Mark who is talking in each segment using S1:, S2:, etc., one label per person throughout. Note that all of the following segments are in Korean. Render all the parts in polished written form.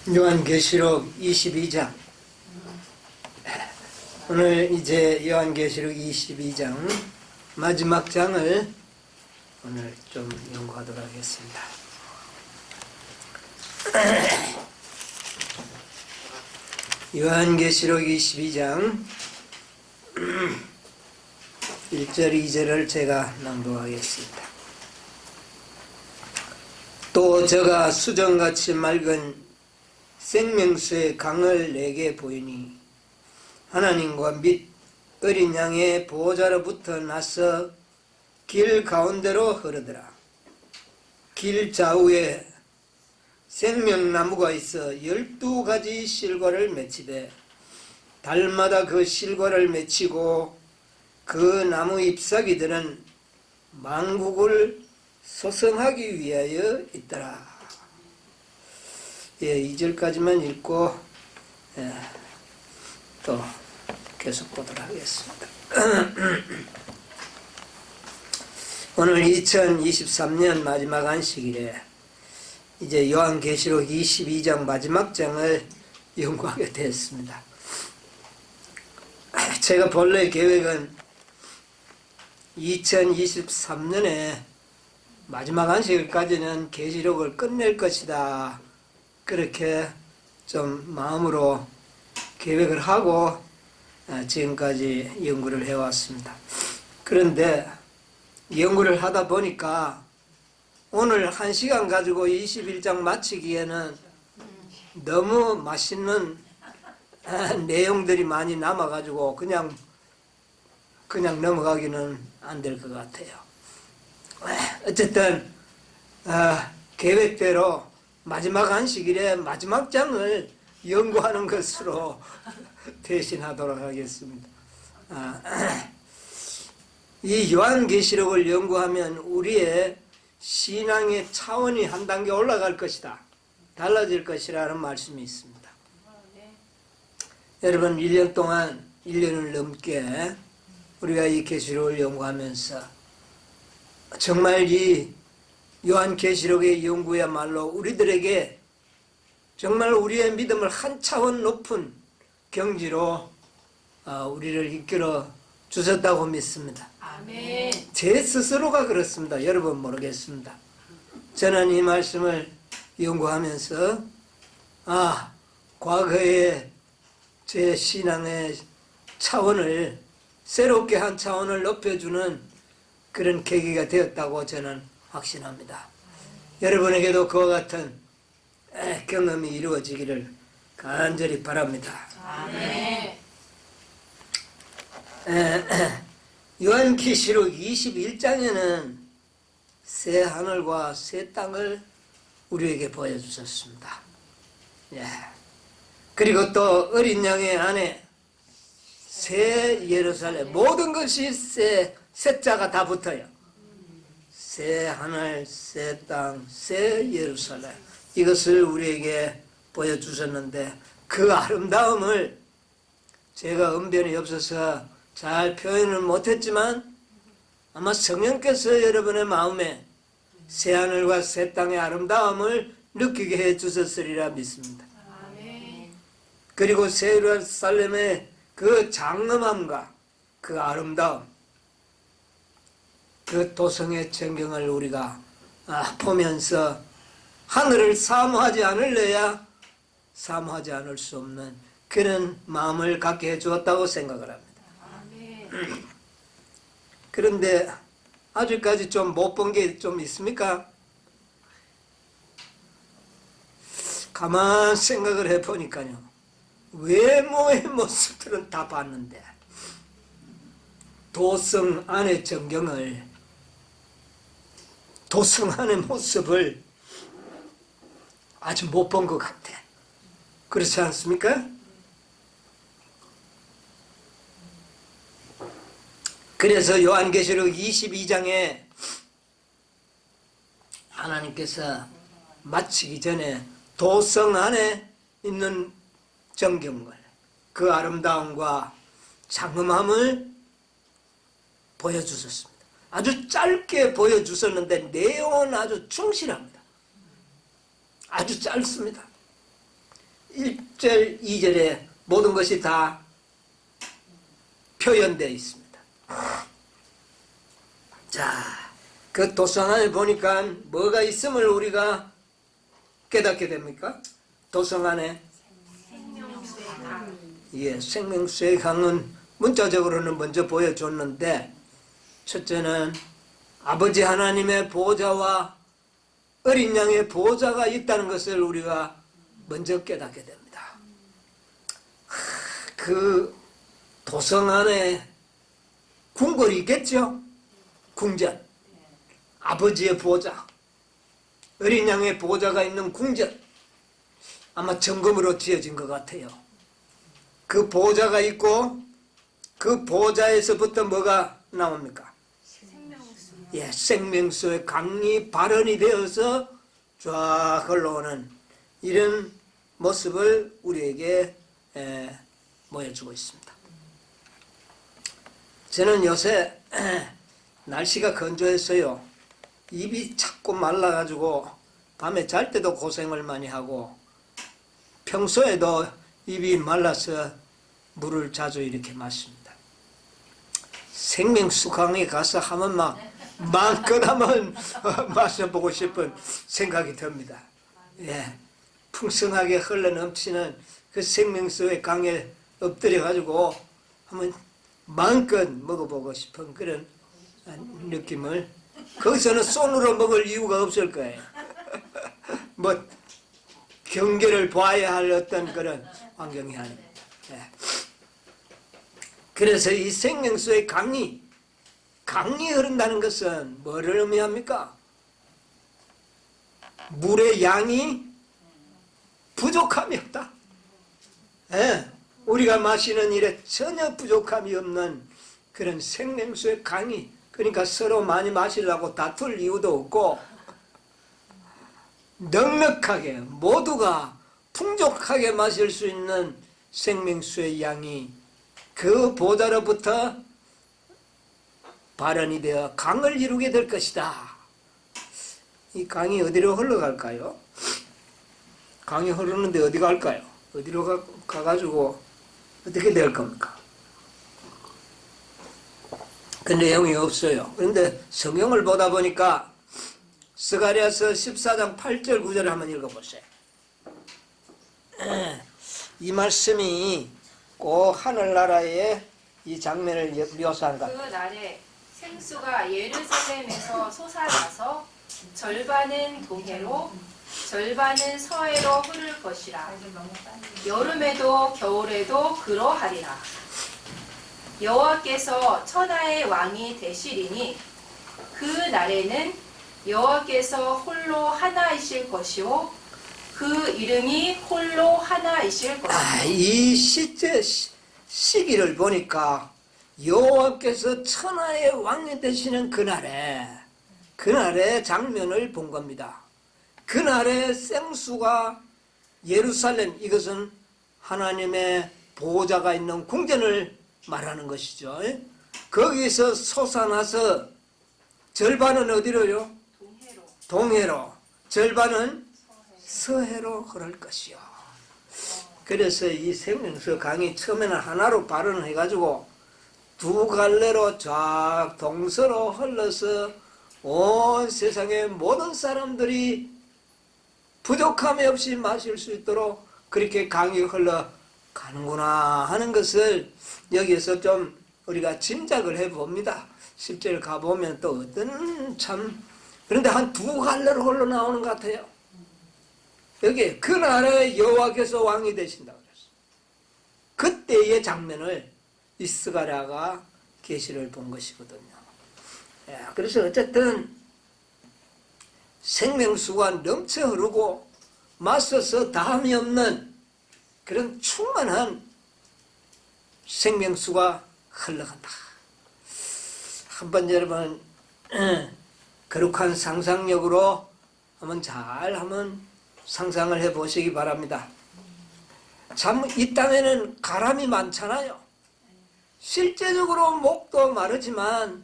S1: 요한계시록 22장. 오늘 이제 요한계시록 22장 마지막 장을 오늘 좀 연구하도록 하겠습니다. 요한계시록 22장 1절 2절을 제가 낭독하겠습니다. 또 저가 수정같이 맑은 생명수의 강을 내게 보이니 하나님과 및 어린 양의 보호자로부터 나서 길 가운데로 흐르더라. 길 좌우에 생명나무가 있어 12가지 실과를 맺히되 달마다 그 실과를 맺히고 그 나무 잎사귀들은 만국을 소성하기 위하여 있더라. 2절까지만 읽고 또 계속 보도록 하겠습니다. 오늘 2023년 마지막 안식일에 이제 요한계시록 22장 마지막 장을 연구하게 되었습니다. 제가 본래 계획은 2023년에 마지막 안식일까지는 계시록을 끝낼 것이다, 그렇게 좀 마음으로 계획을 하고 지금까지 연구를 해왔습니다. 그런데 연구를 하다 보니까 오늘 1시간 가지고 21장 마치기에는 너무 맛있는 내용들이 많이 남아가지고 그냥 넘어가기는 안 될 것 같아요. 어쨌든 계획대로 마지막 안식일에 마지막 장을 연구하는 것으로 대신하도록 하겠습니다. 이 요한계시록을 연구하면 우리의 신앙의 차원이 한 단계 올라갈 것이다, 달라질 것이라는 말씀이 있습니다. 여러분, 1년 동안 1년을 넘게 우리가 이 계시록을 연구하면서 정말 이 요한계시록의 연구야말로 우리들에게 정말 우리의 믿음을 한 차원 높은 경지로 우리를 이끌어 주셨다고 믿습니다.
S2: 아멘.
S1: 제 스스로가 그렇습니다. 여러분 모르겠습니다. 저는 이 말씀을 연구하면서 과거에 제 신앙의 차원을 새롭게 한 차원을 높여주는 그런 계기가 되었다고 저는 확신합니다. 여러분에게도 그와 같은 경험이 이루어지기를 간절히 바랍니다.
S2: 아멘.
S1: 요한계시록 21장에는 새 하늘과 새 땅을 우리에게 보여주셨습니다. 그리고 또 어린 양의 안에 새 예루살렘, 모든 것이 새 자가 다 붙어요. 새 하늘, 새 땅, 새 예루살렘, 이것을 우리에게 보여주셨는데 그 아름다움을 제가 언변이 없어서 잘 표현을 못했지만 아마 성령께서 여러분의 마음에 새 하늘과 새 땅의 아름다움을 느끼게 해주셨으리라 믿습니다.
S2: 아멘.
S1: 그리고 새 예루살렘의 그 장엄함과 그 아름다움, 그 도성의 전경을 우리가 보면서 하늘을 사모하지 않을래야 사모하지 않을 수 없는 그런 마음을 갖게 해주었다고 생각을 합니다.
S2: 아멘.
S1: 그런데 아직까지 좀 못 본 게 좀 있습니까? 가만 생각을 해보니까요, 외모의 모습들은 다 봤는데 도성 안의 전경을, 도성 안의 모습을 아주 못 본 것 같아. 그렇지 않습니까? 그래서 요한계시록 22장에 하나님께서 마치기 전에 도성 안에 있는 전경을, 그 아름다움과 장엄함을 보여주셨습니다. 아주 짧게 보여주셨는데 내용은 아주 충실합니다. 아주 짧습니다. 1절, 2절에 모든 것이 다 표현되어 있습니다. 자, 그 도성 안에 보니까 뭐가 있음을 우리가 깨닫게 됩니까? 도성 안에
S2: 생명수의 강.
S1: 예, 생명수의 강은 문자적으로는 먼저 보여줬는데, 첫째는 아버지 하나님의 보호자와 어린 양의 보호자가 있다는 것을 우리가 먼저 깨닫게 됩니다. 그 도성 안에 궁궐이 있겠죠? 궁전. 아버지의 보호자, 어린 양의 보호자가 있는 궁전. 아마 정금으로 지어진 것 같아요. 그 보호자가 있고 그 보호자에서부터 뭐가 나옵니까?
S2: 생명수.
S1: 예, 생명수의 강이 발현이 되어서 쫙 흘러오는 이런 모습을 우리에게 보여주고 있습니다. 저는 요새 날씨가 건조해서요, 입이 자꾸 말라가지고 밤에 잘 때도 고생을 많이 하고 평소에도 입이 말라서 물을 자주 이렇게 마십니다. 생명수 강에 가서 한번 마음껏 한번 마셔보고 싶은 생각이 듭니다. 예, 풍성하게 흘러넘치는 그 생명수의 강에 엎드려가지고 한번 마음껏 먹어보고 싶은 그런 느낌을, 거기서는 손으로 먹을 이유가 없을 거예요. 뭐 경계를 봐야 할 어떤 그런 환경이 아닙니다. 예. 그래서 이 생명수의 강이 흐른다는 것은 뭐를 의미합니까? 물의 양이 부족함이 없다. 예. 우리가 마시는 일에 전혀 부족함이 없는 그런 생명수의 강이, 그러니까 서로 많이 마시려고 다툴 이유도 없고 넉넉하게 모두가 풍족하게 마실 수 있는 생명수의 양이 그 보좌로부터 발현이 되어 강을 이루게 될 것이다. 이 강이 어디로 흘러갈까요? 강이 흐르는데 어디 갈까요? 어디로 가가지고 어떻게 될 겁니까? 그 내용이 없어요. 그런데 성경을 보다 보니까 스가랴서 14장 8절 9절을 한번 읽어보세요. 이 말씀이 꼭 하늘나라의 이 장면을 묘사한 것.
S2: 그 날에 생수가 예루살렘에서 솟아나서 절반은 동해로 절반은 서해로 흐를 것이라. 여름에도 겨울에도 그러하리라. 여호와께서 천하의 왕이 되시리니 그 날에는 여호와께서 홀로 하나이실 것이요 그 이름이 홀로 하나이실 것이요.
S1: 이 시기를 보니까 여호와께서 천하의 왕이 되시는 그날의 장면을 본 겁니다. 그날의 생수가 예루살렘, 이것은 하나님의 보호자가 있는 궁전을 말하는 것이죠. 거기서 솟아나서 절반은 어디로요? 동해로, 절반은 서해로 흐를 것이요. 그래서 이 생명수 강이 처음에는 하나로 발원을 해가지고 두 갈래로 쫙 동서로 흘러서 온 세상의 모든 사람들이 부족함이 없이 마실 수 있도록 그렇게 강이 흘러가는구나 하는 것을 여기에서 좀 우리가 짐작을 해봅니다. 실제로 가보면 또 어떤 그런데 한 두 갈래로 흘러나오는 것 같아요. 여기 그 나라의 여호와께서 왕이 되신다 그랬어요. 그때의 장면을 이 스가랴가 계시를 본 것이거든요. 그래서 어쨌든 생명수가 넘쳐 흐르고 맞서서 다함이 없는 그런 충만한 생명수가 흘러간다. 한번 여러분 거룩한 상상력으로 한번 상상을 해보시기 바랍니다. 참 이 땅에는 가람이 많잖아요. 실제적으로 목도 마르지만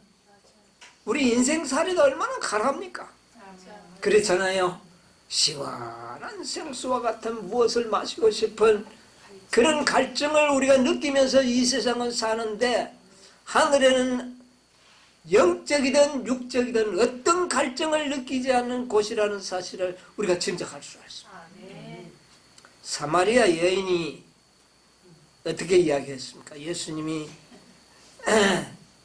S1: 우리 인생살이도 얼마나 가랍니까? 그렇잖아요. 시원한 생수와 같은 무엇을 마시고 싶은 그런 갈증을 우리가 느끼면서 이 세상은 사는데, 하늘에는 영적이든 육적이든 어떤 갈증을 느끼지 않는 곳이라는 사실을 우리가 짐작할 수가 있습니다.
S2: 아멘.
S1: 사마리아 여인이 어떻게 이야기했습니까? 예수님이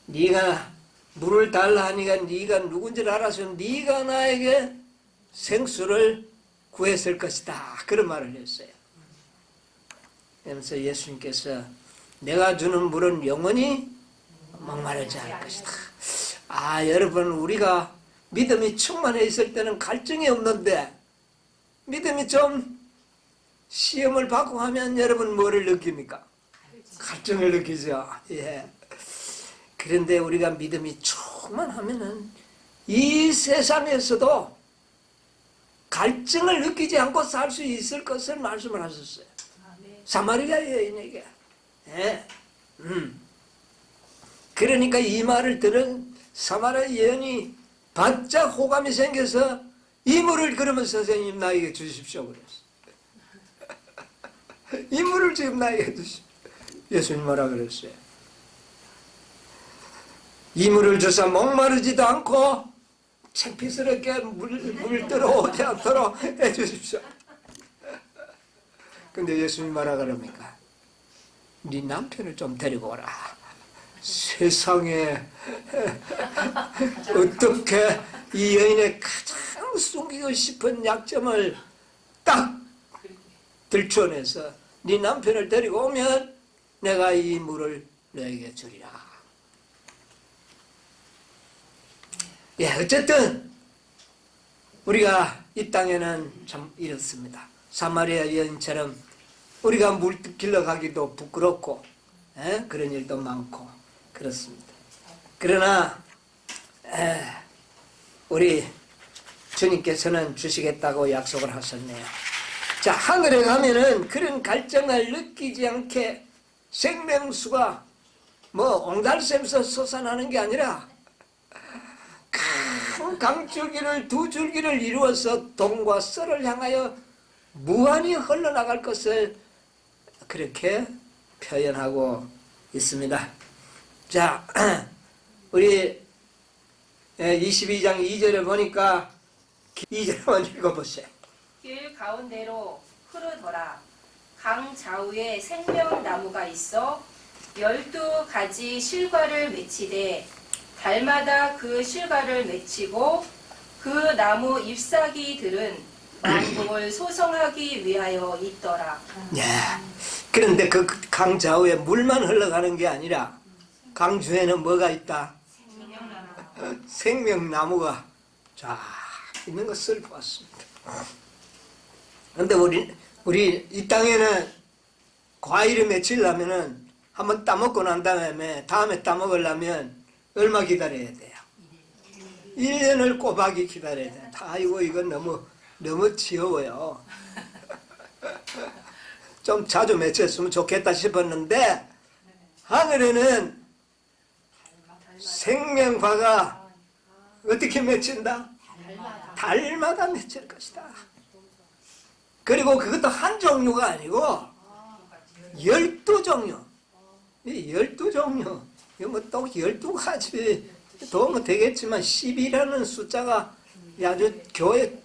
S1: 네가 물을 달라 하니까 네가 누군지를 알아서 네가 나에게 생수를 구했을 것이다, 그런 말을 했어요. 그래서 예수님께서 내가 주는 물은 영원히 목마르지 않을 것이다. 여러분, 우리가 믿음이 충만해 있을 때는 갈증이 없는데, 믿음이 좀 시험을 받고 하면 여러분 뭐를 느낍니까? 갈증을 느끼죠. 예. 그런데 우리가 믿음이 충만하면은 이 세상에서도 갈증을 느끼지 않고 살 수 있을 것을 말씀을 하셨어요. 사마리아 여인에게. 예. 그러니까 이 말을 들은 사마리아 여인이 바짝 호감이 생겨서 이 물을 그러면 선생님 나에게 주십시오 그랬어요. 이 물을 지금 나에게 주십시오. 예수님 뭐라 그랬어요? 이 물을 주사 목마르지도 않고 창피스럽게 물 들어오지 않도록 해주십시오. 근데 예수님 뭐라 그럽니까? 네 남편을 좀 데리고 오라. 세상에 어떻게 이 여인의 가장 숨기고 싶은 약점을 딱 들춰내서 네 남편을 데리고 오면 내가 이 물을 너에게 주리라. 예, 어쨌든 우리가 이 땅에는 참 이렇습니다. 사마리아 여인처럼 우리가 물 길러 가기도 부끄럽고, 그런 일도 많고 그렇습니다. 그러나 우리 주님께서는 주시겠다고 약속을 하셨네요. 자, 하늘에 가면은 그런 갈증을 느끼지 않게 생명수가 뭐 옹달샘에서 솟아나는 게 아니라 큰 강줄기를 두 줄기를 이루어서 동과 서를 향하여 무한히 흘러나갈 것을 그렇게 표현하고 있습니다. 자, 우리 22장 2절에 보니까 2절 한번 읽어보세요.
S2: 길 가운데로 흐르더라. 강 좌우에 생명나무가 있어 12가지 실과를 맺히되 달마다 그 실과를 맺히고 그 나무 잎사귀들은 만국을 소성하기 위하여 있더라.
S1: 예. 그런데 그 강 좌우에 물만 흘러가는 게 아니라 강 주에는 뭐가 있다? 생명나무가 쫙 있는 것을 보았습니다. 그런데 우리 이 땅에는 과일을 맺히려면은 한번 따먹고 난 다음에 따먹으려면 얼마 기다려야 돼요? 1년을 꼬박이 기다려야 돼요. 아이고 이건 너무 지겨워요. 좀 자주 맺혔으면 좋겠다 싶었는데 하늘에는 생명과가 어떻게 맺힌다? 달마다 맺힐 것이다. 그리고 그것도 한 종류가 아니고 12종류. 이 12종류. 이거 뭐 또 12가지 도움은 되겠지만 10이라는 숫자가 아주 교회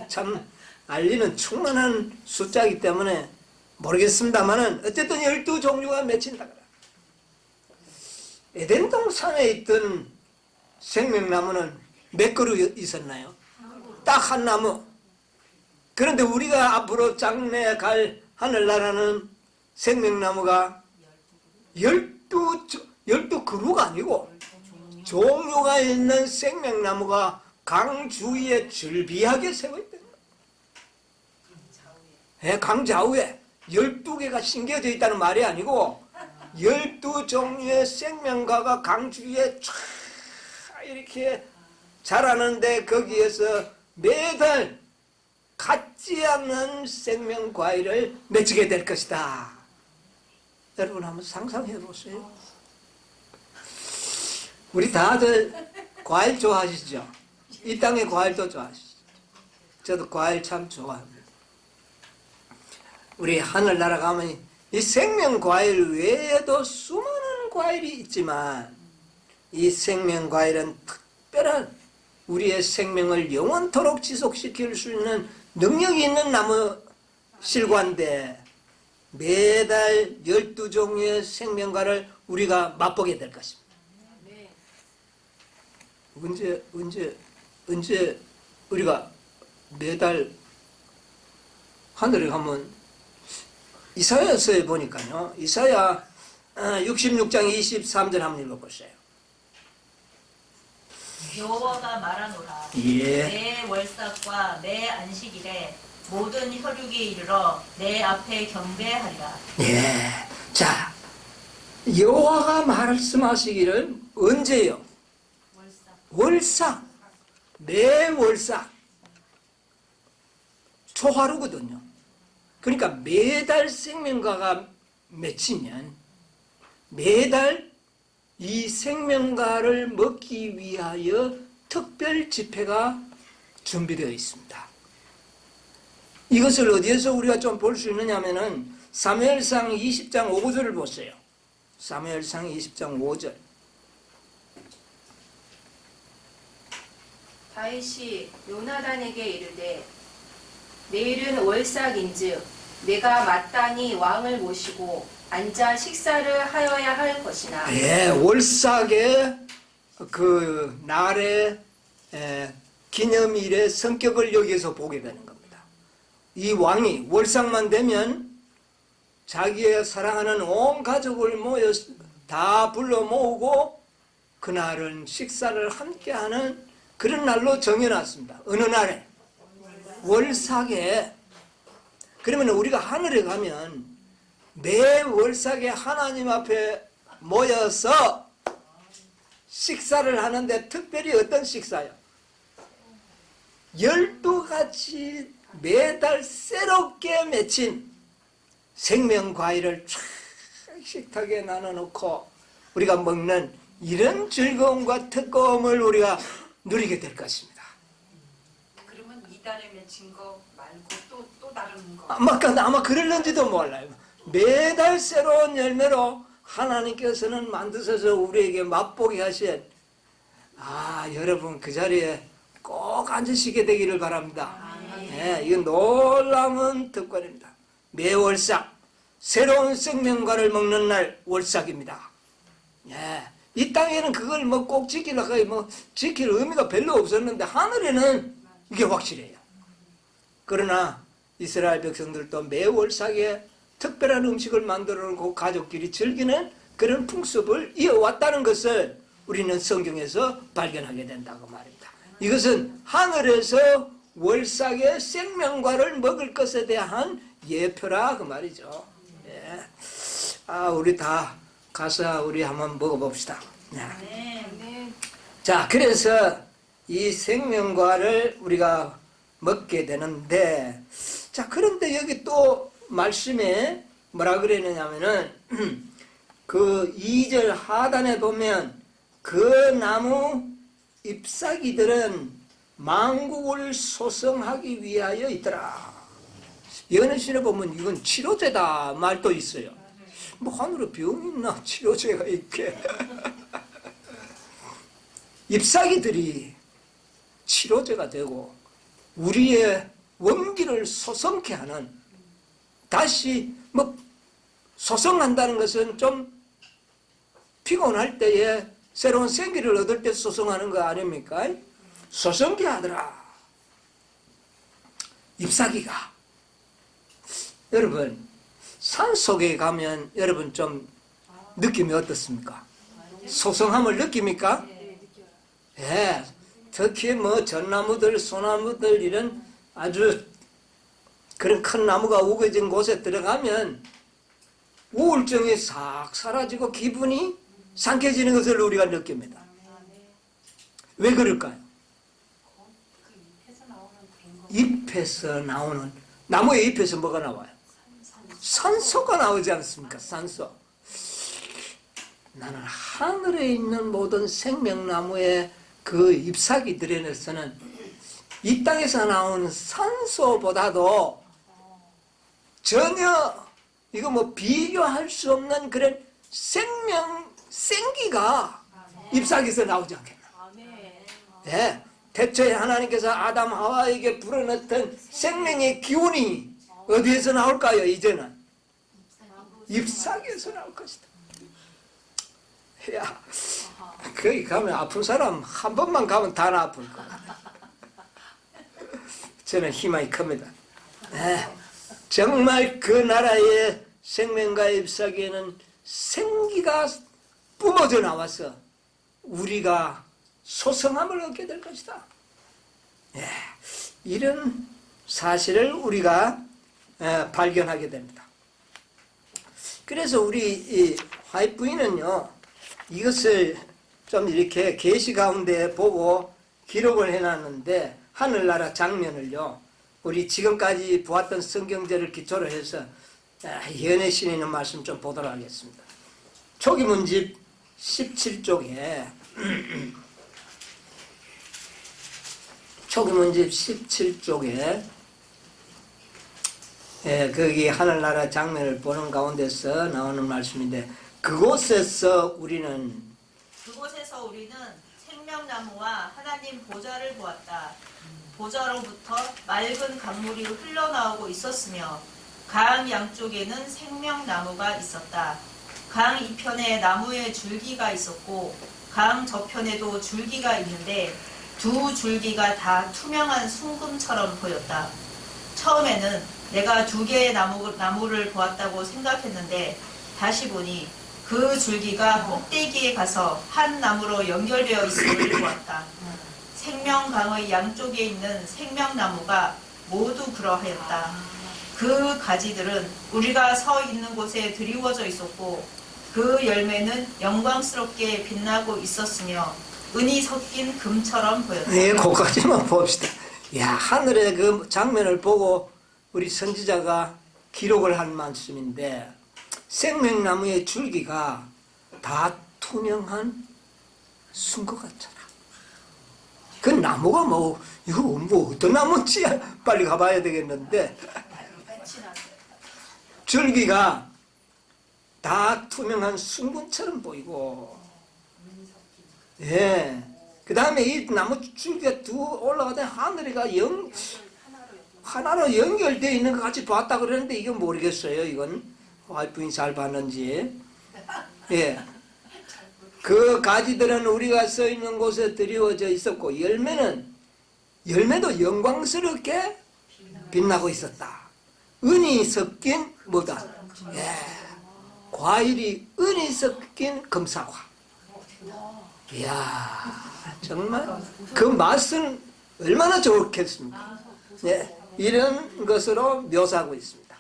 S1: 참 알리는 충만한 숫자이기 때문에 모르겠습니다만은 어쨌든 12종류가 맺힌다. 에덴 동산에 있던 생명나무는 몇 그루 있었나요? 딱 한 나무. 그런데 우리가 앞으로 장래 갈 하늘나라는 생명나무가 12그루가 아니고 종류가 있는 생명나무가 강 주위에 줄비하게 세워 있다. 강 좌우에 12개가 심겨져 있다는 말이 아니고 12종류의 생명과가 강 주위에 쫙 이렇게 자라는데 거기에서 매달 같지 않는 생명 과일을 맺히게 될 것이다. 여러분 한번 상상해 보세요. 우리 다들 과일 좋아하시죠? 이 땅의 과일도 좋아하시죠? 저도 과일 참 좋아합니다. 우리 하늘나라 가면 이 생명 과일 외에도 수많은 과일이 있지만 이 생명 과일은 특별한 우리의 생명을 영원토록 지속시킬 수 있는 능력이 있는 나무 실과인데 매달 12종류의 생명과를 우리가 맛보게 될 것입니다.
S2: 네.
S1: 언제 우리가 매달 하늘에 가면 이사야서에 보니까요. 이사야 66장 23절 한번 읽어보세요.
S3: 여호와가 말하노라.
S1: 예.
S3: 내 월삭과 내 안식일에 모든 혈육이 이르러 내 앞에 경배하리라.
S1: 예. 자, 여호와가 말씀하시기를 언제요?
S3: 월삭.
S1: 월삭. 매 월삭. 초하루거든요. 그러니까 매달 생명과가 맺히면 매달 이 생명과를 먹기 위하여 특별 집회가 준비되어 있습니다. 이것을 어디에서 우리가 좀 볼 수 있느냐면은 사무엘상 20장 5절을 보세요. 사무엘상 20장 5절.
S2: 다윗이 요나단에게 이르되 내일은 월삭인즉 내가 마땅히 왕을 모시고 앉아 식사를 하여야 할 것이나.
S1: 예, 월삭의 그 날의 기념일의 성격을 여기에서 보게 되는 겁니다. 이 왕이 월삭만 되면 자기의 사랑하는 온 가족을 다 불러 모으고 그날은 식사를 함께하는 그런 날로 정해놨습니다. 어느 날에? 월삭에. 그러면 우리가 하늘에 가면 매 월삭에 하나님 앞에 모여서 식사를 하는데 특별히 어떤 식사요? 12가지 매달 새롭게 맺힌 생명과일을 쫙 식탁에 나눠놓고 우리가 먹는 이런 즐거움과 특검을 우리가 누리게 될 것입니다.
S4: 그러면 이달에 맺힌 거 말고 또 다른 거.
S1: 아마 그럴는지도 몰라요. 매달 새로운 열매로 하나님께서는 만드셔서 우리에게 맛보게 하신 여러분 그 자리에 꼭 앉으시게 되기를 바랍니다. 예, 이건 놀라운 특권입니다. 매월삭 새로운 생명과를 먹는 날 월삭입니다. 예, 이 땅에는 그걸 꼭 지키려고 지킬 의미가 별로 없었는데 하늘에는 이게 확실해요. 그러나 이스라엘 백성들도 매월삭에 특별한 음식을 만들어 놓고 가족끼리 즐기는 그런 풍습을 이어왔다는 것을 우리는 성경에서 발견하게 된다고 말입니다. 이것은 하늘에서 월삭의 생명과를 먹을 것에 대한 예표라 그 말이죠. 예. 우리 다 가서 우리 한번 먹어봅시다.
S3: 네.
S2: 네.
S1: 자, 그래서 이 생명과를 우리가 먹게 되는데, 자, 그런데 여기 또 말씀에 뭐라 그랬느냐면은 그 2절 하단에 보면 그 나무 잎사귀들은 만국을 소성하기 위하여 있더라. 연애신에 보면 이건 치료제다 말도 있어요. 뭐 하늘에 병이 있나 치료제가 있게. 잎사귀들이 치료제가 되고 우리의 원기를 소성케 하는, 다시 소성한다는 것은 좀 피곤할 때에 새로운 생기를 얻을 때 소성하는 거 아닙니까? 소성케 하더라. 잎사귀가. 여러분 산속에 가면 여러분 좀 느낌이 어떻습니까? 소성함을 느낍니까? 예, 특히 전나무들, 소나무들 이런 아주 그런 큰 나무가 우거진 곳에 들어가면 우울증이 싹 사라지고 기분이 상쾌해지는 것을 우리가 느낍니다. 왜 그럴까요? 잎에서 나오는, 나무의 잎에서 뭐가 나와요? 산소가 나오지 않습니까? 산소. 나는 하늘에 있는 모든 생명나무의 그 잎사귀들에서는 이 땅에서 나온 산소보다도 전혀 이거 뭐 비교할 수 없는 그런 생기가 잎사귀에서 나오지 않겠나. 예, 태초에 하나님께서 아담 하와에게 불어넣었던 생명의 기운이 어디에서 나올까요? 이제는 잎사귀에서 나올 것이다. 야, 거기 가면 아픈 사람 한 번만 가면 다 아플 거야. 저는 희망이 큽니다. 네, 정말 그 나라의 생명과 잎사귀에는 생기가 뿜어져 나와서 우리가 소성함을 얻게 될 것이다. 네, 이런 사실을 우리가 발견하게 됩니다. 그래서 우리 이 화이트 부인은요, 이것을 좀 이렇게 계시 가운데 보고 기록을 해놨는데, 하늘나라 장면을요, 우리 지금까지 보았던 성경제를 기초로 해서 연애신에 있는 말씀 좀 보도록 하겠습니다. 초기문집 17쪽에 초기문집 17쪽에 거기 하늘나라 장면을 보는 가운데서 나오는 말씀인데, 그곳에서 우리는
S3: 생명나무와 하나님 보좌를 보았다. 보좌로부터 맑은 강물이 흘러나오고 있었으며 강 양쪽에는 생명나무가 있었다. 강 이편에 나무의 줄기가 있었고 강 저편에도 줄기가 있는데 두 줄기가 다 투명한 순금처럼 보였다. 처음에는 내가 두 개의 나무를 보았다고 생각했는데 다시 보니 그 줄기가 꼭대기에 가서 한 나무로 연결되어 있음을 보았다. 생명강의 양쪽에 있는 생명나무가 모두 그러하였다. 그 가지들은 우리가 서 있는 곳에 드리워져 있었고 그 열매는 영광스럽게 빛나고 있었으며 은이 섞인 금처럼 보였다.
S1: 네, 그까지만 봅시다. 야, 하늘의 그 장면을 보고 우리 선지자가 기록을 한 말씀인데, 생명나무의 줄기가 다 투명한 순것 같잖아. 그 나무가 뭐, 이거 뭐 어떤 나무인지 빨리 가봐야 되겠는데, 줄기가 다 투명한 순금처럼 보이고, 예. 그 다음에 이 나무 줄기가 두 올라가다 하늘이가 하나로 연결되어 있는 것 같이 봤다 그러는데, 이건 모르겠어요. 이건 와이프인이 잘 봤는지. 예. 그 가지들은 우리가 서 있는 곳에 드리워져 있었고, 열매도 영광스럽게 빛나고 있었다. 은이 섞인 뭐다? 예. 과일이 은이 섞인 금사과. 이야, 정말 그 맛은 얼마나 좋겠습니까? 네, 이런 것으로 묘사하고 있습니다.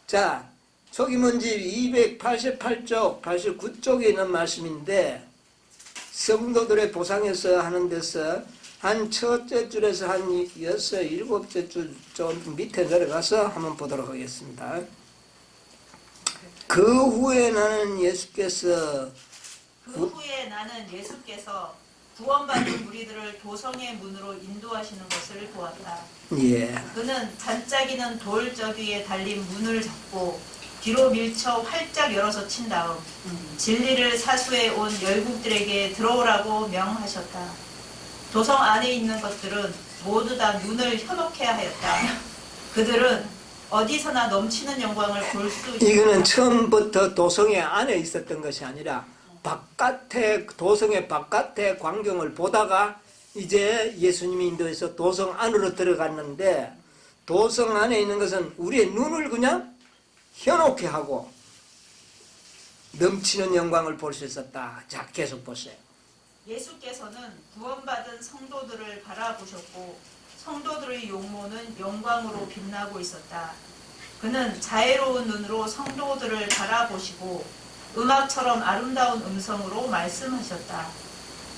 S1: 자, 초기문집 288쪽, 89쪽에 있는 말씀인데, 성도들의 보상에서 하는 데서 한 첫째 줄에서 한 여섯, 일곱째 줄 좀 밑에 내려가서 한번 보도록 하겠습니다. 그 후에 나는 예수께서
S3: 구원받은 무리들을 도성의 문으로 인도하시는 것을 보았다.
S1: 예.
S3: 그는 반짝이는 돌저 위에 달린 문을 잡고 뒤로 밀쳐 활짝 열어서 친 다음 진리를 사수해 온 열국들에게 들어오라고 명하셨다. 도성 안에 있는 것들은 모두 다 눈을 현혹해 하였다. 그들은 어디서나 넘치는 영광을 볼 수 있다.
S1: 이거는 처음부터 도성의 안에 있었던 것이 아니라 도성의 바깥의 광경을 보다가 이제 예수님이 인도해서 도성 안으로 들어갔는데, 도성 안에 있는 것은 우리의 눈을 그냥 현혹해 하고 넘치는 영광을 볼 수 있었다. 자, 계속 보세요.
S3: 예수께서는 구원받은 성도들을 바라보셨고 성도들의 용모는 영광으로 빛나고 있었다. 그는 자애로운 눈으로 성도들을 바라보시고 음악처럼 아름다운 음성으로 말씀하셨다.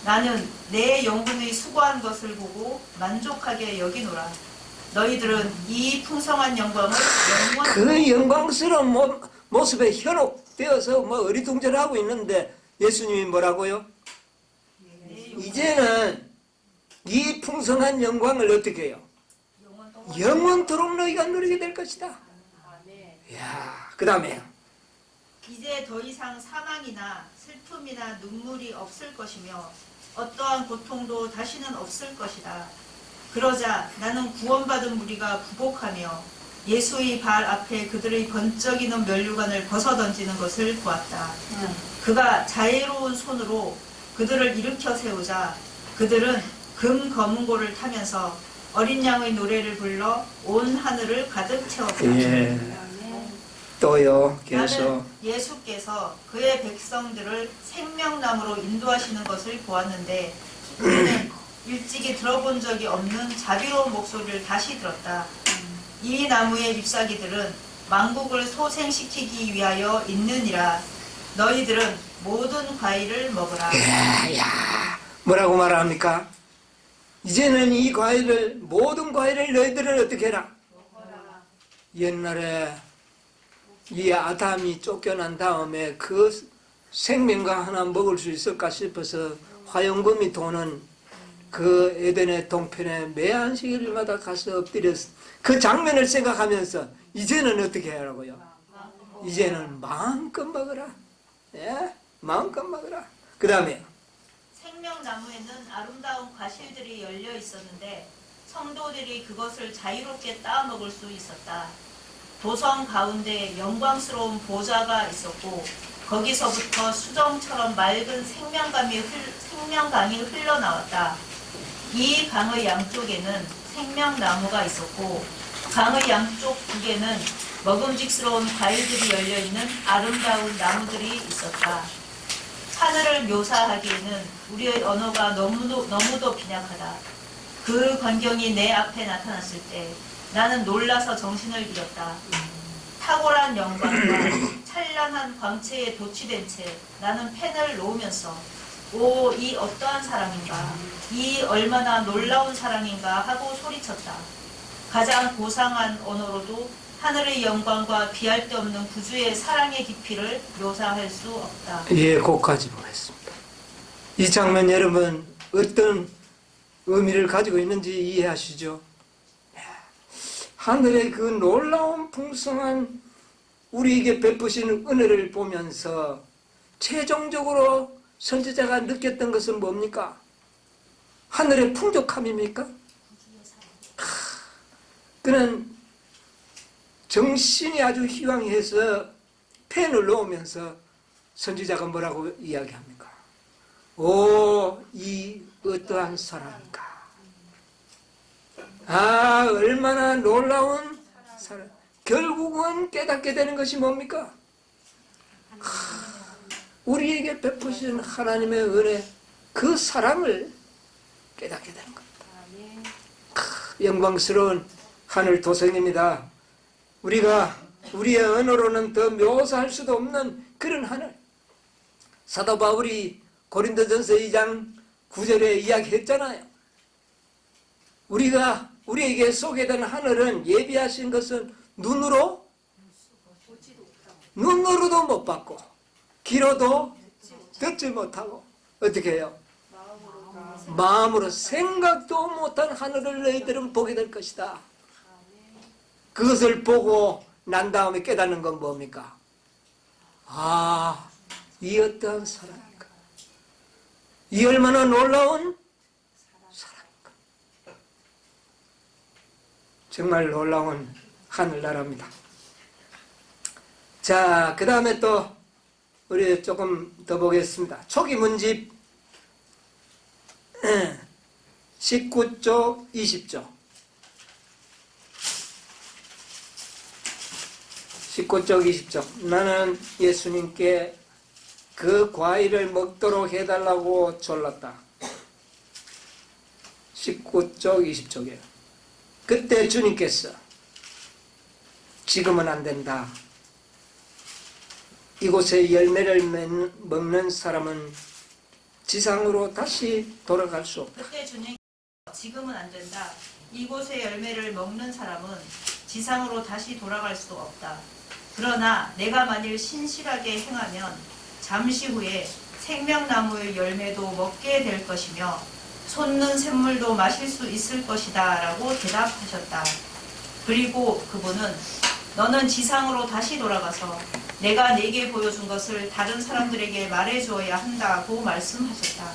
S3: 나는 내 영혼의 수고한 것을 보고 만족하게 여기노라. 너희들은 이 풍성한 영광을
S1: 그 영광스러운 모습에 현혹되어서 어리둥절하고 있는데, 예수님이 뭐라고요? 이제는 이 풍성한 영광을 어떻게 해요? 영원토록 너희가 누리게 될 것이다.
S2: 아멘.
S1: 이야, 그 다음에
S3: 이제 더 이상 사망이나 슬픔이나 눈물이 없을 것이며 어떠한 고통도 다시는 없을 것이다. 그러자 나는 구원받은 무리가 부복하며 예수의 발 앞에 그들의 번쩍이는 면류관을 벗어던지는 것을 보았다. 그가 자애로운 손으로 그들을 일으켜 세우자 그들은 금 검은고를 타면서 어린 양의 노래를 불러 온 하늘을 가득 채웠다.
S1: 예,
S2: 아멘.
S1: 또요 계속
S3: 나는 예수께서 그의 백성들을 생명나무로 인도하시는 것을 보았는데 이는 일찍이 들어본 적이 없는 자비로운 목소리를 다시 들었다. 이 나무의 잎사귀들은 만국을 소생시키기 위하여 있느니라. 너희들은 모든 과일을 먹으라.
S1: 야, 뭐라고 말합니까? 이제는 이 과일을 모든 과일을 너희들은 어떻게 해라? 옛날에 이 아담이 쫓겨난 다음에 그 생명과 하나 먹을 수 있을까 싶어서 화영금이 도는 그 에덴의 동편에 매 안식일마다 가서 엎드렸어. 그 장면을 생각하면서 이제는 어떻게 하라고요? 이제는 마음껏 먹어라. 예? 마음껏 먹어라. 그 다음에
S3: 생명나무에는 아름다운 과실들이 열려 있었는데 성도들이 그것을 자유롭게 따먹을 수 있었다. 도성 가운데 영광스러운 보좌가 있었고 거기서부터 수정처럼 맑은 생명강이 흘러나왔다. 이 강의 양쪽에는 생명나무가 있었고 강의 양쪽 북에는 먹음직스러운 과일들이 열려있는 아름다운 나무들이 있었다. 하늘을 묘사하기에는 우리의 언어가 너무도 빈약하다. 그 광경이 내 앞에 나타났을 때 나는 놀라서 정신을 잃었다. 탁월한 영광과 찬란한 광채에 도취된 채 나는 펜을 놓으면서 오, 이 어떠한 사랑인가, 이 얼마나 놀라운 사랑인가 하고 소리쳤다. 가장 고상한 언어로도 하늘의 영광과 비할 데 없는 구주의 사랑의 깊이를 묘사할 수 없다.
S1: 예, 거기까지 보겠습니다. 이 장면 여러분 어떤 의미를 가지고 있는지 이해하시죠? 하늘의 그 놀라운 풍성한 우리에게 베푸시는 은혜를 보면서 최종적으로 선지자가 느꼈던 것은 뭡니까? 하늘의 풍족함입니까? 그는 정신이 아주 희망해서 펜을 놓으면서 선지자가 뭐라고 이야기합니까? 오, 이 어떠한 사랑인가? 아, 얼마나 놀라운 사랑. 결국은 깨닫게 되는 것이 뭡니까? 우리에게 베푸신 하나님의 은혜, 그 사랑을 깨닫게 되는 겁니다.
S2: 아멘.
S1: 영광스러운 하늘 도성입니다. 우리가 우리의 언어로는 더 묘사할 수도 없는 그런 하늘. 사도 바울이 고린도전서 2장 9절에 이야기했잖아요. 우리에게 소개된 하늘은 예비하신 것은 눈으로도 못 봤고 귀로도 듣지 못하고 어떻게 해요? 마음으로 생각도 못한 하늘을 너희들은 보게 될 것이다. 그것을 보고 난 다음에 깨닫는 건 뭡니까? 아, 이 어떠한 사랑인가? 이 얼마나 놀라운 사랑인가? 정말 놀라운 하늘나라입니다. 자, 그 다음에 또 우리 조금 더 보겠습니다. 초기 문집 19쪽 20쪽 19쪽 20쪽 나는 예수님께 그 과일을 먹도록 해달라고 졸랐다. 19쪽 20쪽이에요. 그때 주님께서 지금은 안 된다. 이곳에 열매를 먹는 사람은 지상으로 다시 돌아갈 수 없다.
S3: 그때 주님 지금은 안 된다. 이곳의 열매를 먹는 사람은 지상으로 다시 돌아갈 수 없다. 그러나 내가 만일 신실하게 행하면 잠시 후에 생명나무의 열매도 먹게 될 것이며 솟는 샘물도 마실 수 있을 것이다 라고 대답하셨다. 그리고 그분은 너는 지상으로 다시 돌아가서 내가 네게 보여준 것을 다른 사람들에게 말해주어야 한다고 말씀하셨다.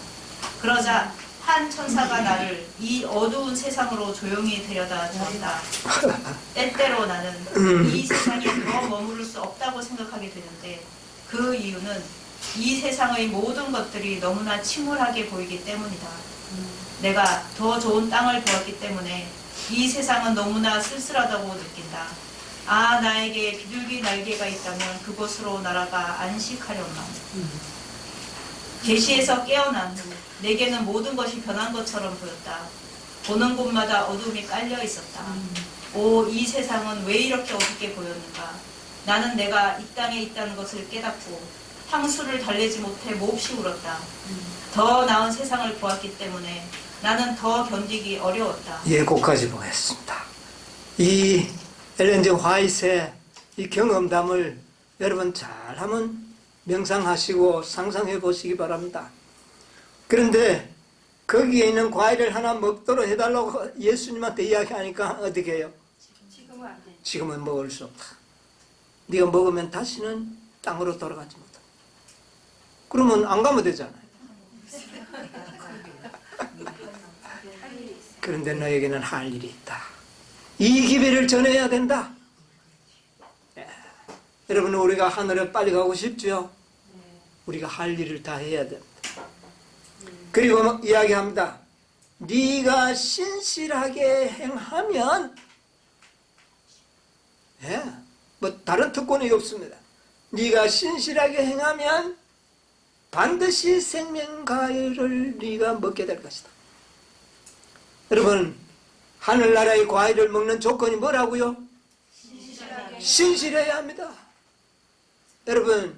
S3: 그러자 한 천사가 나를 이 어두운 세상으로 조용히 데려다 주었다. 때때로 나는 이 세상에 더 머무를 수 없다고 생각하게 되는데 그 이유는 이 세상의 모든 것들이 너무나 침울하게 보이기 때문이다. 내가 더 좋은 땅을 보았기 때문에 이 세상은 너무나 쓸쓸하다고 느낀다. 아, 나에게 비둘기 날개가 있다면 그곳으로 날아가 안식하련만. 계시에서 깨어난 후 내게는 모든 것이 변한 것처럼 보였다. 보는 곳마다 어둠이 깔려 있었다. 오, 이 세상은 왜 이렇게 어둡게 보였는가? 나는 내가 이 땅에 있다는 것을 깨닫고 향수를 달래지 못해 몹시 울었다. 더 나은 세상을 보았기 때문에 나는 더 견디기 어려웠다.
S1: 예고까지 보겠습니다. 이 엘렌 G. 화이트의 이 경험담을 여러분 잘 한번 명상하시고 상상해 보시기 바랍니다. 그런데 거기에 있는 과일을 하나 먹도록 해달라고 예수님한테 이야기하니까 어떻게 해요?
S2: 지금은 안 돼.
S1: 지금은 먹을 수 없다. 네가 먹으면 다시는 땅으로 돌아가지 못한다. 그러면 안 가면 되잖아요.
S2: 할 일이 있어.
S1: 그런데 너에게는 할 일이 있다. 이 기회를 전해야 된다. 예. 여러분, 우리가 하늘에 빨리 가고 싶죠? 우리가 할 일을 다 해야 됩니다. 그리고 이야기합니다. 네가 신실하게 행하면, 예, 뭐 다른 특권이 없습니다. 네가 신실하게 행하면 반드시 생명과일을 네가 먹게 될 것이다. 여러분, 하늘나라의 과일을 먹는 조건이 뭐라고요? 신실해야 합니다. 여러분,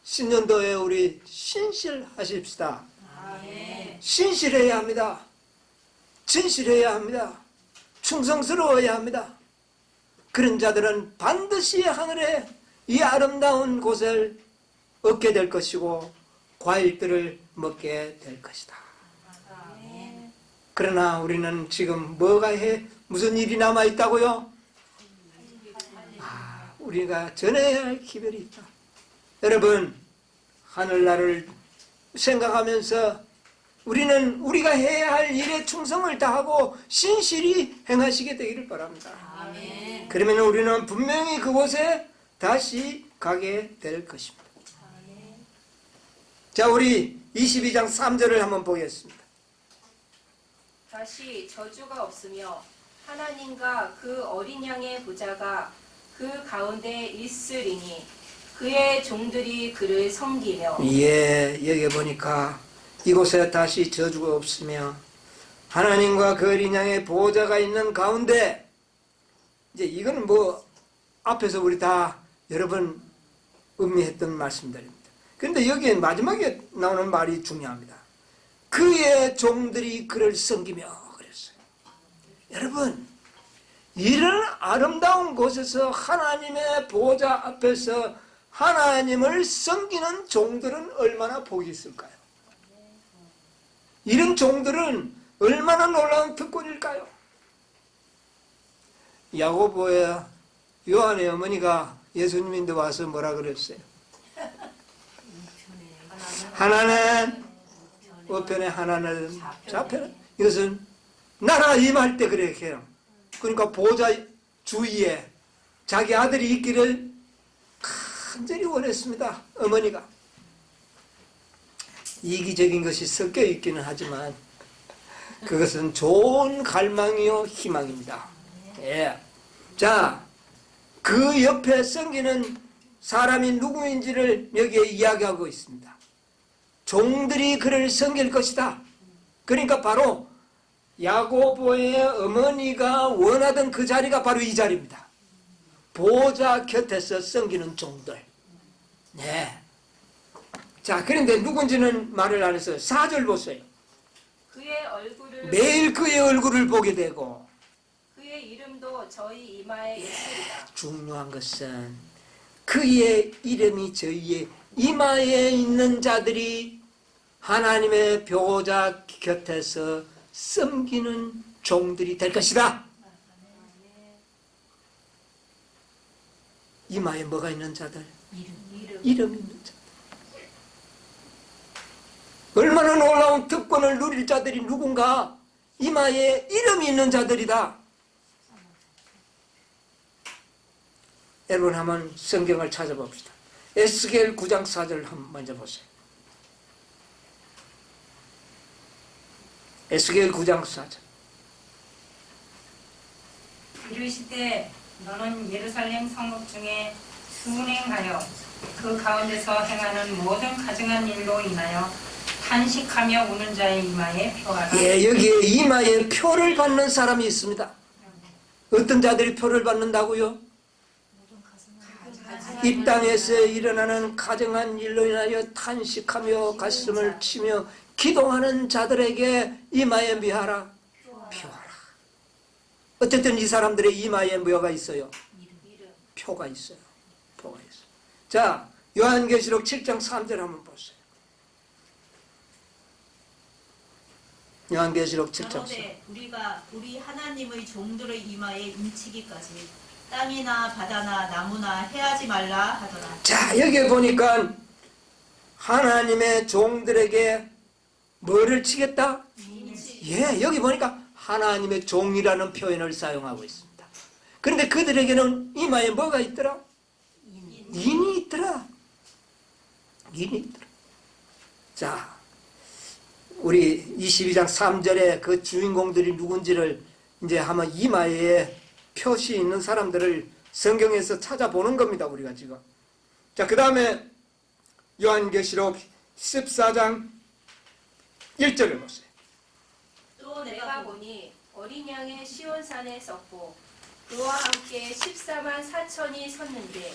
S1: 신년도에 우리 신실하십시다. 신실해야 합니다. 진실해야 합니다. 충성스러워야 합니다. 그런 자들은 반드시 하늘에 이 아름다운 곳을 얻게 될 것이고 과일들을 먹게 될 것이다. 그러나 우리는 지금 무슨 일이 남아있다고요? 우리가 전해야 할 기별이 있다. 여러분, 하늘나라를 생각하면서 우리는 우리가 해야 할 일에 충성을 다하고 신실히 행하시게 되기를 바랍니다. 그러면 우리는 분명히 그곳에 다시 가게 될 것입니다. 자, 우리 22장 3절을 한번 보겠습니다.
S2: 다시 저주가 없으며 하나님과 그 어린 양의 보좌가 그 가운데 있으리니 그의 종들이 그를 섬기며.
S1: 예, 여기 보니까 이곳에 다시 저주가 없으며 하나님과 그 어린 양의 보호자가 있는 가운데, 이제 이거는 뭐 앞에서 우리 다 여러 번 음미했던 말씀들입니다. 그런데 여기에 마지막에 나오는 말이 중요합니다. 그의 종들이 그를 섬기며 그랬어요. 여러분, 이런 아름다운 곳에서 하나님의 보호자 앞에서 하나님을 섬기는 종들은 얼마나 복이 있을까요? 이런 종들은 얼마나 놀라운 특권일까요? 야고보의 요한의 어머니가 예수님인데 와서 뭐라 그랬어요? 하나는 우편에, 하나는 좌편에. 이것은 나라 임할 때 그렇게 해요. 그러니까 보호자 주위에 자기 아들이 있기를 간절히 원했습니다. 어머니가. 이기적인 것이 섞여 있기는 하지만 그것은 좋은 갈망이요 희망입니다. 예. 자, 그 옆에 섬기는 사람이 누구인지를 여기에 이야기하고 있습니다. 종들이 그를 섬길 것이다. 그러니까 바로 야고보의 어머니가 원하던 그 자리가 바로 이 자리입니다. 보호자 곁에서 섬기는 종들. 네. 자, 그런데 누군지는 말을 안 했어요. 4절 보세요.
S2: 그의 얼굴을
S1: 매일 그의 얼굴을 보게 되고.
S2: 그의 이름도 저희 이마에 있으리라.
S1: 중요한 것은 그의 이름이 저희의 이마에 있는 자들이 하나님의 보호자 곁에서 섬기는 종들이 될 것이다. 이마에 뭐가 있는 자들?
S3: 이름.
S1: 이름이 있는 자들. 얼마나 놀라운 특권을 누릴 자들이 누군가? 이마에 이름이 있는 자들이다. 여러분 한번 성경을 찾아봅시다. 에스겔 9장 4절 한번 먼저 보세요. 에스겔 9장 4절.
S5: 이르시되 너는 예루살렘 성읍 중에 순행하여 그 가운데서 행하는 모든 가증한 일로 인하여 탄식하며 우는 자의 이마에 표하라.
S1: 예, 여기에 이마에 표를 받는 사람이 있습니다. 어떤 자들이 표를 받는다고요? 이 땅에서 일어나는 가정한 일로 인하여 탄식하며 가슴을 치며 기도하는 자들에게 이마에 미하라, 표하라. 어쨌든 이 사람들의 이마에 뭐가 있어요? 표가 있어요. 표가 있어요. 자, 요한계시록 7장 3절 한번 보세요. 요한계시록 7장 3절.
S3: 우리가 우리 하나님의 종들의 이마에 인치기까지 땅이나 바다나 나무나 해하지 말라 하더라.
S1: 자, 여기 보니까 하나님의 종들에게 뭐를 치겠다? 예, 여기 보니까 하나님의 종이라는 표현을 사용하고 있습니다. 그런데 그들에게는 이마에 뭐가 있더라? 인이 있더라. 인이 있더라. 자, 우리 22장 3절에 그 주인공들이 누군지를 이제 한번 이마에 표시 있는 사람들을 성경에서 찾아보는 겁니다. 우리가 지금. 자, 그 다음에 요한계시록 14장 1절을 보세요.
S2: 또 내가 보니 어린 양의 시온산에 섰고 그와 함께 14만 4천이 섰는데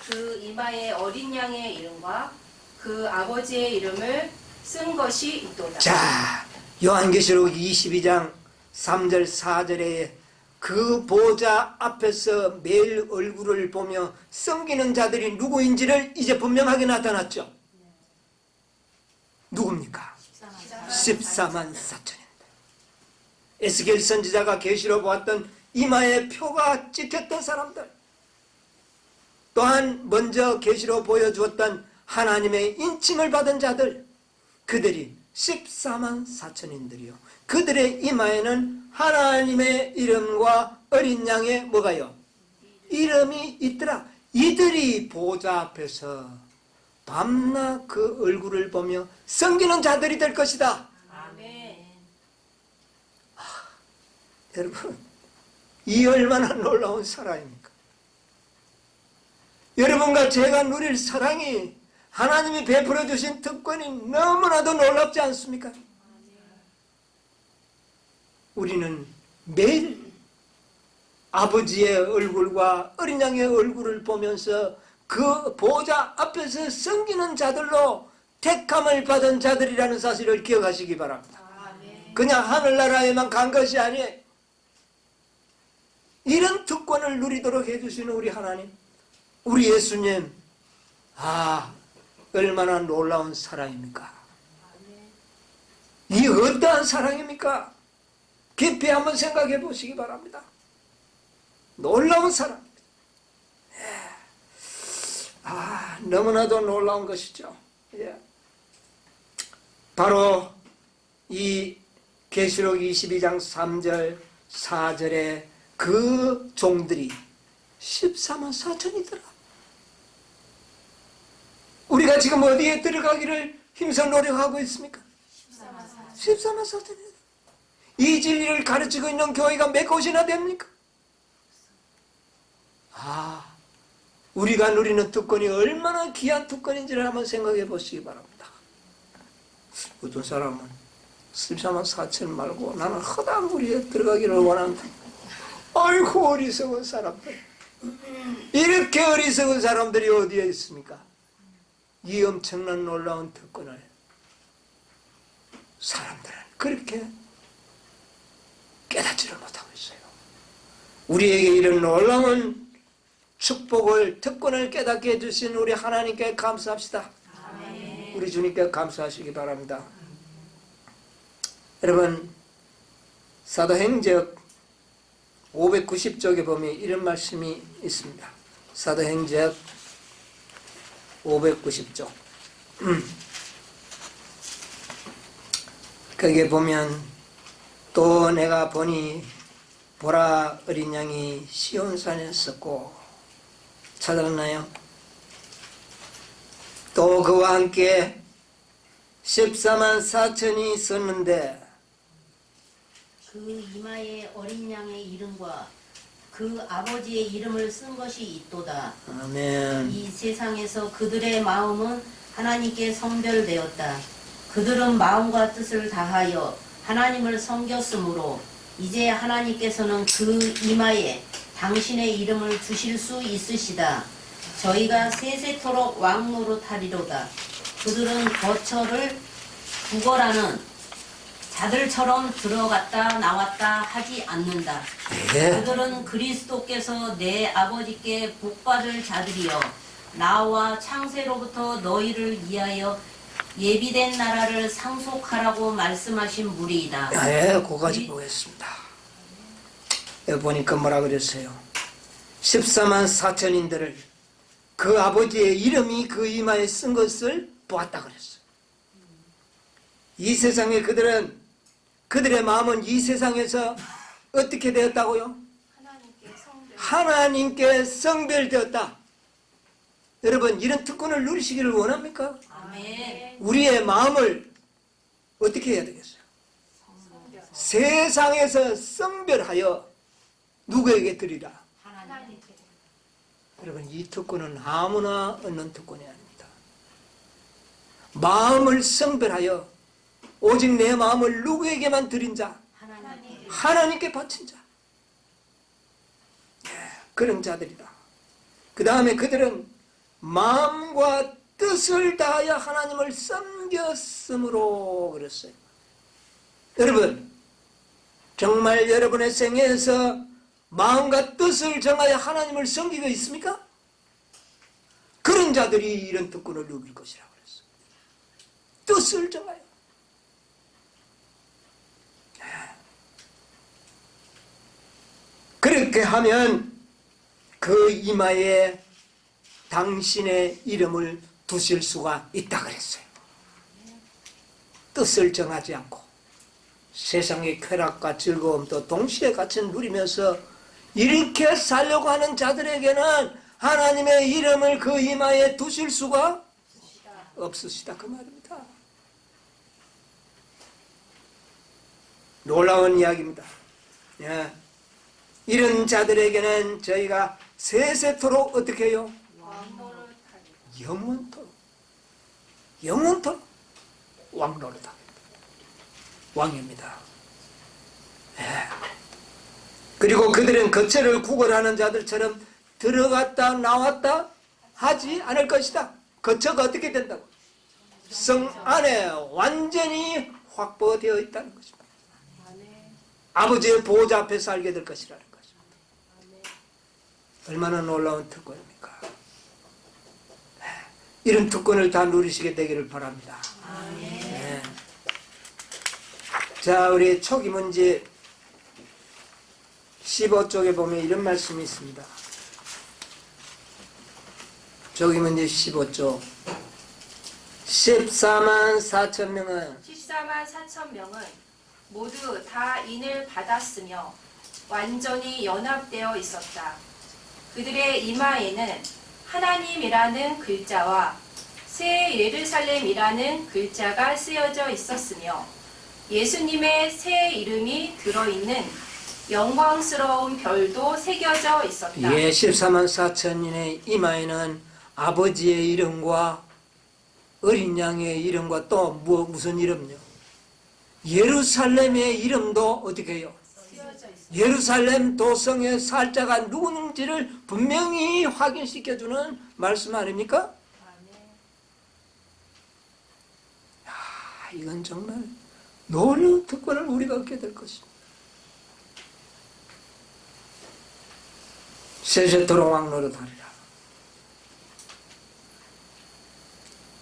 S2: 그 이마에 어린 양의 이름과 그 아버지의 이름을 쓴 것이 있도다.
S1: 자, 요한계시록 22장 3절 4절에 그 보좌 앞에서 매일 얼굴을 보며 섬기는 자들이 누구인지를 이제 분명하게 나타났죠. 누굽니까? 14만 4천입니다. 에스겔 선지자가 계시로 보았던 이마에 표가 찍혔던 사람들, 또한 먼저 계시로 보여주었던 하나님의 인침을 받은 자들, 그들이 14만 4천인들이요. 그들의 이마에는 하나님의 이름과 어린 양의 뭐가요? 이름이 있더라. 이들이 보좌 앞에서 밤낮 그 얼굴을 보며 섬기는 자들이 될 것이다.
S2: 아멘.
S1: 여러분, 이 얼마나 놀라운 사랑입니까? 여러분과 제가 누릴 사랑이, 하나님이 베풀어 주신 특권이 너무나도 놀랍지 않습니까? 우리는 매일 아버지의 얼굴과 어린 양의 얼굴을 보면서 그 보좌 앞에서 섬기는 자들로 택함을 받은 자들이라는 사실을 기억하시기 바랍니다. 그냥 하늘나라에만 간 것이 아니에요. 이런 특권을 누리도록 해주시는 우리 하나님, 우리 예수님, 얼마나 놀라운 사랑입니까? 이 어떠한 사랑입니까? 깊이 한번 생각해 보시기 바랍니다. 놀라운 사랑입니다. 너무나도 놀라운 것이죠. 예. 바로 이 계시록 22장 3절 4절에 그 종들이 14만 4천이더라. 우리가 지금 어디에 들어가기를 힘써 노력하고 있습니까? 14만 4천이더라. 이 진리를 가르치고 있는 교회가 몇 곳이나 됩니까? 우리가 누리는 특권이 얼마나 귀한 특권인지를 한번 생각해 보시기 바랍니다. 어떤 사람은 14만 4천 말고 나는 허다한 무리에 들어가기를 원한다. 아이고, 어리석은 사람들. 이렇게 어리석은 사람들이 어디에 있습니까? 이 엄청난 놀라운 특권을 사람들은 그렇게 깨닫지를 못하고 있어요. 우리에게 이런 놀라운 축복을, 특권을 깨닫게 해주신 우리 하나님께 감사합시다. 아멘. 우리 주님께 감사하시기 바랍니다. 여러분, 사도행적 590쪽에 보면 이런 말씀이 있습니다. 사도행전 590쪽. 거기에 보면 또 내가 보니 보라 어린 양이 시온산에 섰고, 찾았나요? 또 그와 함께 14만 4천이 있었는데
S6: 그 이마에 어린 양의 이름과 그 아버지의 이름을 쓴 것이 있도다.
S1: 아멘.
S6: 이 세상에서 그들의 마음은 하나님께 성별되었다. 그들은 마음과 뜻을 다하여 하나님을 섬겼으므로 이제 하나님께서는 그 이마에 당신의 이름을 두실 수 있으시다. 저희가 세세토록 왕노릇하리로다. 그들은 거처를 구걸하는 자들처럼 들어갔다 나왔다 하지 않는다.
S1: 예.
S6: 그들은 그리스도께서 내 아버지께 복받을 자들이여 나와 창세로부터 너희를 위하여 예비된 나라를 상속하라고 말씀하신 무리이다.
S1: 예, 그거까지 보겠습니다. 여기 보니까 뭐라 그랬어요? 14만 4천인들을 그 아버지의 이름이 그 이마에 쓴 것을 보았다 그랬어요. 이 세상에 그들의 마음은 이 세상에서 어떻게 되었다고요? 하나님께 성별되었다. 여러분, 이런 특권을 누리시기를 원합니까?
S6: 아멘.
S1: 우리의 마음을 어떻게 해야 되겠어요? 세상에서 성별하여 누구에게 드리라?
S6: 하나님.
S1: 여러분, 이 특권은 아무나 얻는 특권이 아닙니다. 마음을 성별하여 오직 내 마음을 누구에게만 드린 자,
S6: 하나님.
S1: 하나님께 바친 자, 그런 자들이다. 그 다음에 그들은 마음과 뜻을 다하여 하나님을 섬겼으므로 그랬어요. 여러분, 정말 여러분의 생애에서 마음과 뜻을 정하여 하나님을 섬기고 있습니까? 그런 자들이 이런 특권을 누릴 것이라고 그랬어요. 뜻을 정하여. 그렇게 하면 그 이마에 당신의 이름을 두실 수가 있다 그랬어요. 뜻을 정하지 않고 세상의 쾌락과 즐거움도 동시에 같이 누리면서 이렇게 살려고 하는 자들에게는 하나님의 이름을 그 이마에 두실 수가 없으시다 그 말입니다. 놀라운 이야기입니다. 예. 이런 자들에게는 저희가 세세토록 어떻게 해요? 영원토록 왕노릇하겠다. 왕입니다. 예. 그리고 그들은 거처를 구걸하는 자들처럼 들어갔다 나왔다 하지 않을 것이다. 거처가 어떻게 된다고? 성 안에 완전히 확보되어 있다는 것입니다. 아버지의 보호자 앞에 살게 될 것이라는 것입니다. 얼마나 놀라운 특권입니까? 이런 특권을 다 누리시게 되기를 바랍니다. 네. 자, 우리 초기 문제 15쪽에 보면 이런 말씀이 있습니다. 초기 문제 15쪽 14만 4천 명은
S2: 14만 4천 명은 모두 다 인을 받았으며 완전히 연합되어 있었다. 그들의 이마에는 하나님이라는 글자와 새 예루살렘이라는 글자가 쓰여져 있었으며 예수님의 새 이름이 들어있는 영광스러운 별도 새겨져 있었다.
S1: 예, 14만 4천인의 이마에는 아버지의 이름과 어린 양의 이름과 또 무슨 이름요? 예루살렘의 이름도 어떻게 해요? 예루살렘 도성의 살자가 누구인지를 분명히 확인시켜주는 말씀 아닙니까? 이건 정말 놀라운 특권을 우리가 얻게 될 것입니다. 세세토록 왕노릇하리라.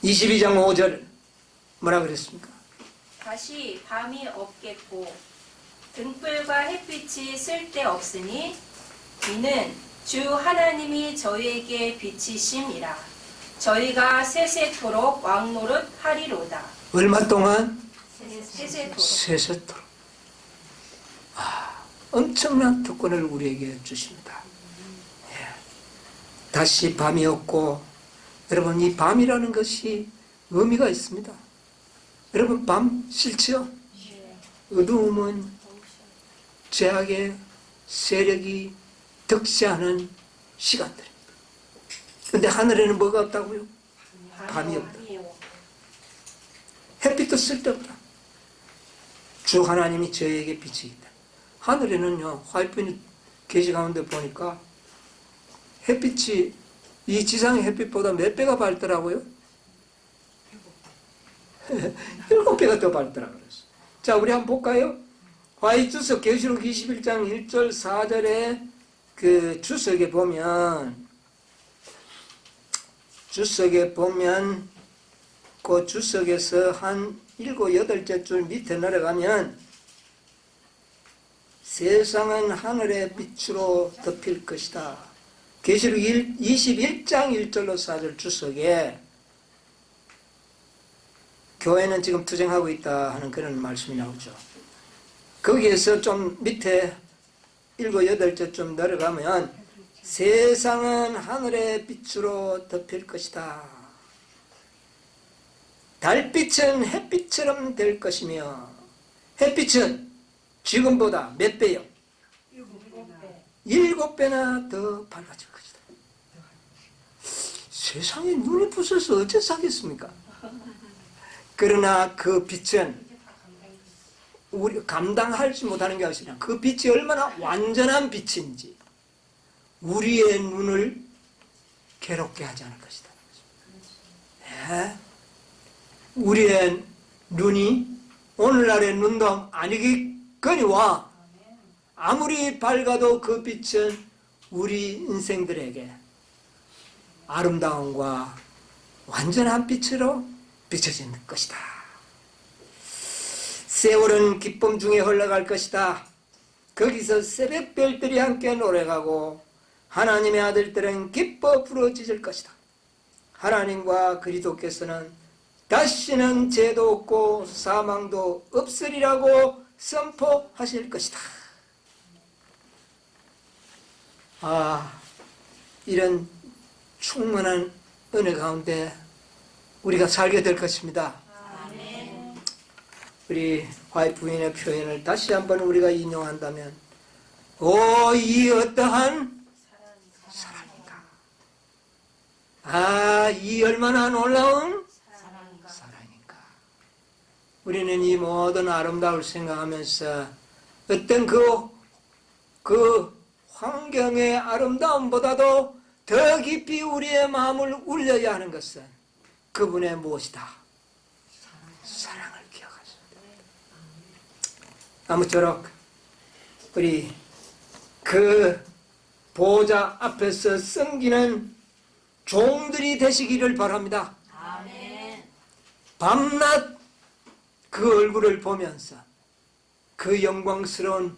S1: 22장 5절 뭐라 그랬습니까?
S2: 다시 밤이 없겠고 등불과 햇빛이 쓸데없으니 이는 주 하나님이 저희에게 비치심이라. 저희가 세세토록 왕노릇 하리로다.
S1: 얼마 동안?
S2: 세세토록.
S1: 세세토록. 엄청난 특권을 우리에게 주십니다. 예. 다시 밤이 없고, 여러분 이 밤이라는 것이 의미가 있습니다. 여러분 밤 싫지요? 어두움은 죄악의 세력이 득세하는 시간들입니다. 근데 하늘에는 뭐가 없다고요? 밤이 없다. 햇빛도 쓸데없다. 주 하나님이 저에게 빛이 있다. 하늘에는요, 화이트니 계시 가운데 보니까 햇빛이 이 지상의 햇빛보다 몇 배가 밝더라고요? 7배가 더 밝더라고요. 자, 우리 한번 볼까요? 화이트주석 계시록 21장 1절 4절에 그 주석에 보면 그 주석에서 한 7, 8째 줄 밑에 내려가면 세상은 하늘의 빛으로 덮일 것이다. 계시록 21장 1절로 4절 주석에 교회는 지금 투쟁하고 있다 하는 그런 말씀이 나오죠. 거기에서 좀 밑에 7, 8절 좀 내려가면 세상은 하늘의 빛으로 덮일 것이다. 달빛은 햇빛처럼 될 것이며 햇빛은 지금보다 몇 배요? 7배나 더 밝아질 것이다. 세상에 눈이 부셔서 어째 사겠습니까? 그러나 그 빛은 우리 감당하지 못하는 게 아니라 그 빛이 얼마나 완전한 빛인지 우리의 눈을 괴롭게 하지 않을 것이다. 네? 우리의 눈이 오늘날의 눈도 아니겠거니와 아무리 밝아도 그 빛은 우리 인생들에게 아름다움과 완전한 빛으로 비춰질 것이다. 세월은 기쁨 중에 흘러갈 것이다. 거기서 새벽별들이 함께 노래하고 하나님의 아들들은 기뻐 부르짖을 것이다. 하나님과 그리스도께서는 다시는 죄도 없고 사망도 없으리라고 선포하실 것이다. 이런 충만한 은혜 가운데 우리가 살게 될 것입니다. 우리 화이트 부인의 표현을 다시 한번 우리가 인용한다면 이 어떠한 사랑인가. 이 얼마나 놀라운 사랑인가. 우리는 이 모든 아름다움을 생각하면서 어떤 그 환경의 아름다움보다도 더 깊이 우리의 마음을 울려야 하는 것은 그분의 무엇이다? 사랑을 기억하십니다. 아무쪼록 우리 그 보호자 앞에서 섬기는 종들이 되시기를 바랍니다.
S6: 아멘.
S1: 밤낮 그 얼굴을 보면서 그 영광스러운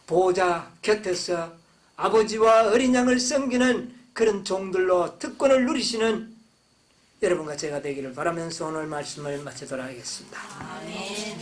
S1: 보호자 곁에서 아버지와 어린 양을 섬기는 그런 종들로 특권을 누리시는 여러분과 제가 되기를 바라면서 오늘 말씀을 마치도록 하겠습니다.
S6: 아멘.